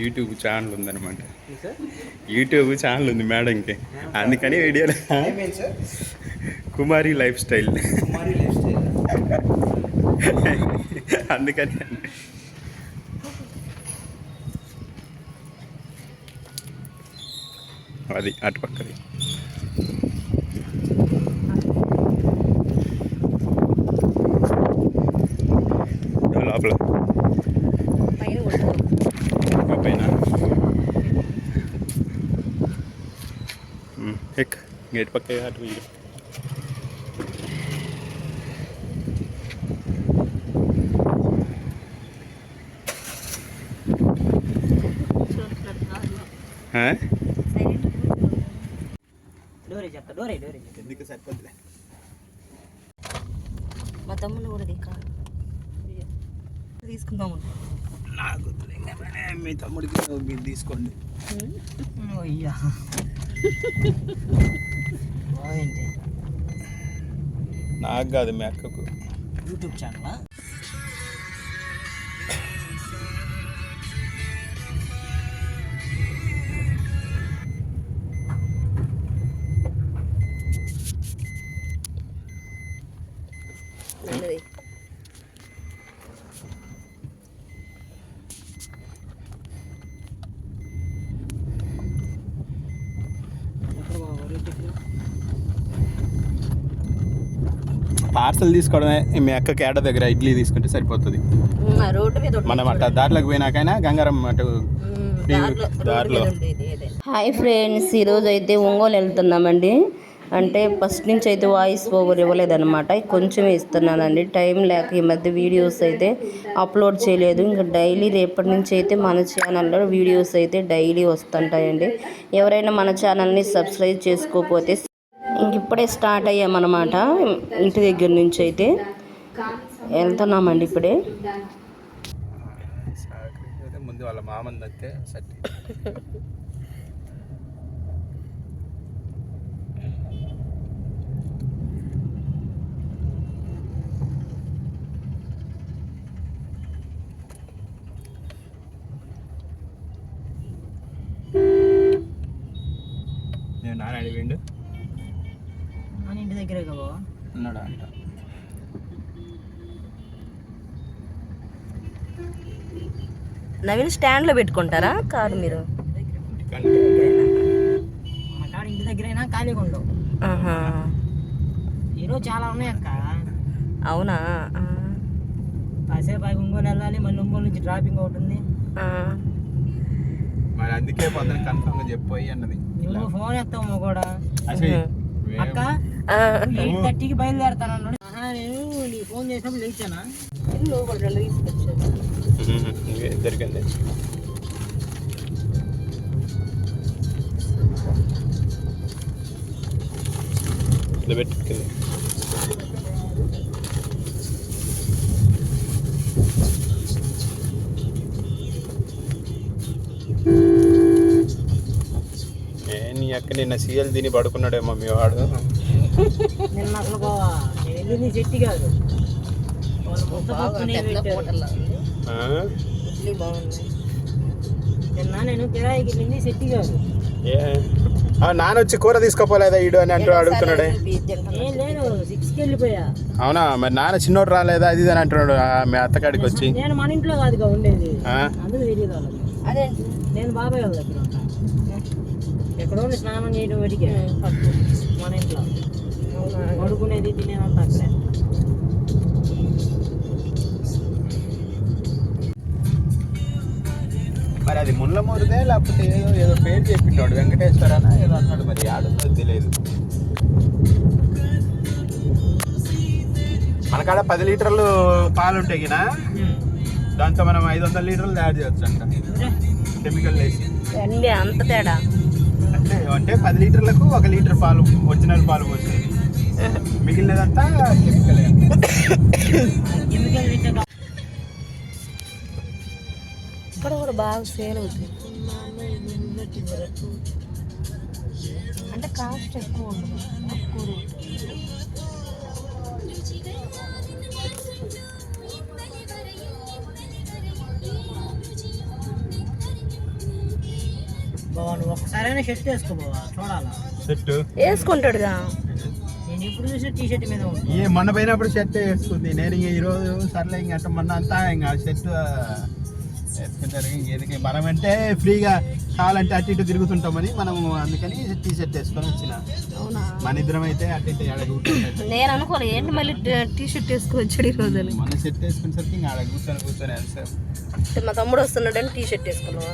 YouTube channel ఉందన్నమాట. YouTube channel ఉంది మేడంకి, అందుకని వీడియోలో కుమారి లైఫ్ స్టైల్ అందుకని అది అటుపక్కది. లోపల పైన గేట్ పక్క అటు వీడు ఎందుకు సరిపోతులే. మా తమ్ముడు కూడా తీసుకుందాము. నాకు మీ తమ్ముడికి మీరు తీసుకోండి. నాకు కాదు, మీ అక్కకు. యూట్యూబ్ ఛానల్ పార్సల్ తీసుకోవడమే. మీ అక్క కేట దగ్గర ఇడ్లీ తీసుకుంటే సరిపోతుంది. మనం అట్లా దారిలోకి పోయినాకైనా గంగారం అటు దారిలో. హాయ్ ఫ్రెండ్స్, ఈరోజు అయితే ఒంగోలు వెళ్తున్నామండి. అంటే ఫస్ట్ నుంచి అయితే వాయిస్ ఓవర్ ఇవ్వలేదన్నమాట, కొంచెమే ఇస్తున్నానండి. టైం లేక ఈ మధ్య వీడియోస్ అయితే అప్లోడ్ చేయలేదు. ఇంకా డైలీ రేపటి నుంచి అయితే మన ఛానల్లో వీడియోస్ అయితే డైలీ వస్తుంటాయండి. ఎవరైనా మన ఛానల్ని సబ్స్క్రైబ్ చేసుకోకపోతే ఇంక ఇప్పుడే స్టార్ట్ అయ్యామన్నమాట. ఇంటి దగ్గర నుంచి అయితే వెళ్తున్నామండి ఇప్పుడే. ముందు వాళ్ళ మామంది అయితే నేను నాన్న అడిగిండు. ఇంటి దగ్గరే కదా ఉన్నాడా అంట. నవీన్ స్టాండ్లో పెట్టుకుంటారా కారు మీరు? ఇంటి దగ్గరైనా ఖాళీగా ఉండవు. ఈరోజు చాలా ఉన్నాయి అక్క. అవునా? కాసేపు ఒంగోలు వెళ్ళాలి, మళ్ళీ ఒంగోలు నుంచి డ్రాపింగ్ ఒకటి ఉంది. మరి అందుకే పొద్దున కన్ఫర్మ్గా చెప్పి అన్నది. నువ్వు ఫోన్ ఎత్తాము కూడా అక్క 8:30కి బయలుదేరుతాను అన్నాడు. నేను నీకు ఫోన్ చేసినప్పుడు లేచానా? దొరికింది. పెట్టుకుంది. నీ అక్క నిన్న సీఎల్ తిని పడుకున్నాడేమో మీ వాడు. నిన్న అసలు వెళ్ళింది చెట్టు కాదు, నిన్న నేను కిరాయికి వెళ్ళింది చెట్టు కాదు. నాన్న వచ్చి కూర తీసుకోపోలేదా ఈడు అని అంటూ అడుగుతున్నాడే. నేను 6కి వెళ్ళిపోయా. అవునా? మరి నాన్న చిన్నోడు రాలేదా అది అని అంటున్నాడు మీ అత్తకాడికి వచ్చి. నేను మన ఇంట్లో కాదుగా ఉండేది, అందుకు తెలియదు వాళ్ళకి. అదే నేను బాబాయ్ వాళ్ళ దగ్గర ఉంటాను. ఎక్కడో స్నానం చేయడం వెడిగా మన ఇంట్లో పడుకునేది తినేదంతా అక్కడే. మరి అది ముళ్ళమూరుదే లేకపోతే ఏదో పేరు చెప్పింటాడు, వెంకటేశ్వరనా ఏదో అన్నాడు. మరి ఆడుందో తెలియదు. మనకాడ 10 లీటర్లు పాలు ఉంటాయి గినా, దాంతో మనం 500 లీటర్లు తయారు చేయొచ్చు అంట కెమికల్ వేసి. అంత తేడా అంటే 10 లీటర్లకు 1 లీటర్ పాలు ఒరిజినల్ పాలు పోసేది, మిగిలినదంతా కెమికల్. ఇక్కడ కూడా బాగా సేల్ అవుతుంది. అంటే కాస్ట్ ఎక్కువ ఉండదు, తక్కువ రేట్. బావా నువ్వు ఒకసారైనా షర్ట్ వేసుకో బావా, చూడాలా. షర్ట్ వేసుకుంటాడుగా. నేను ఇప్పుడు చూసిన టీ షర్ట్ మీద ఉంటుంది. ఏ మొన్న పోయినప్పుడు షర్ట్ వేసుకుంది. నేను ఇంక ఈరోజు సర్లే ఇంక అట్ట మొన్న అంతా ఇంకా షర్ట్ వేసుకుంటారు. ఎందుకు మనం అంటే ఫ్రీగా కావాలంటే అటు ఇటు తిరుగుతుంటామని మనము అందుకని టీ షర్ట్ వేసుకొని వచ్చిన. అవునా? మన ఇద్దరం అయితే అటు ఇటు ఆడ కూర్చుంటాం. నేను అనుకోలేదు ఏంటి మళ్ళీ టీ షర్ట్ వేసుకొని వచ్చాడు ఈ రోజు అని. మన షర్ట్ వేసుకునేసరికి ఇంకా ఆడ కూర్చొని అంటే మా తమ్ముడు వస్తున్నాడని టీ షర్ట్ వేసుకున్నావా?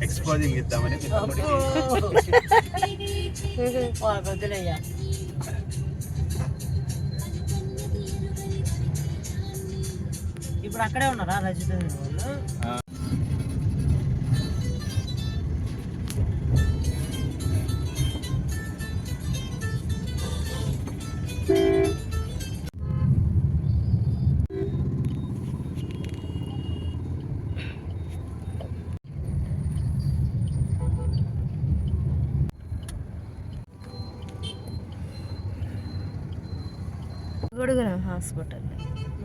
ఎక్స్పోజింగ్ ఇద్దామని మీ తమ్ముడికి. వదిలేయ్యా. ఇప్పుడు అక్కడే ఉన్నారా రజిత వాళ్ళు? గొడుగున హాస్పిటల్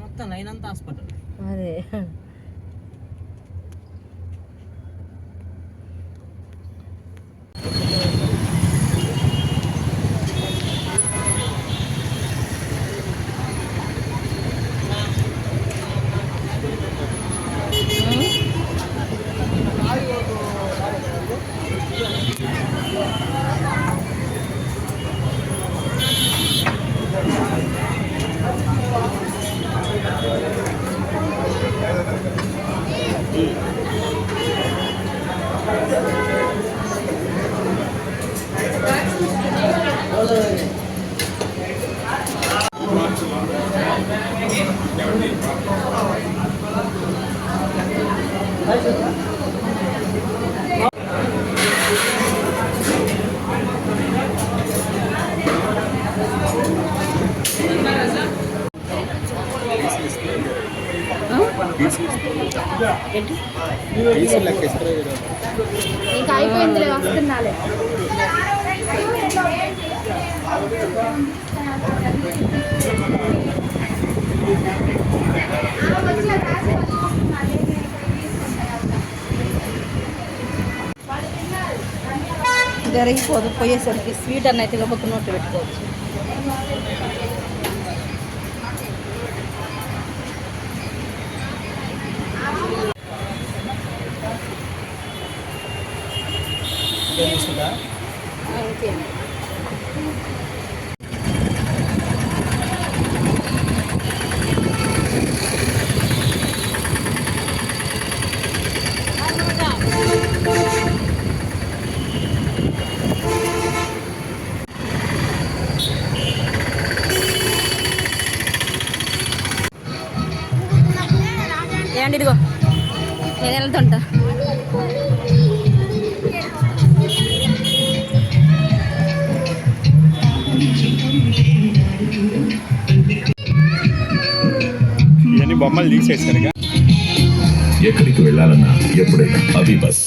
మొత్తం లైన్ అంతా హాస్పిటల్. అదే ఇంకా అయిపోయిందిలే, వస్తున్నాలే. జరిగిపోదు పోయేసరికి. స్వీట్ అన్న అయితే గొప్ప నోట్లు పెట్టుకోవచ్చు. ఓకే ఏమండి ఇదిగో నేను వెళ్తుంటా. ఇవన్నీ బొమ్మలు తీసేసారుగా. ఎక్కడికి వెళ్ళాలన్నా ఎప్పుడైనా అవి బస్.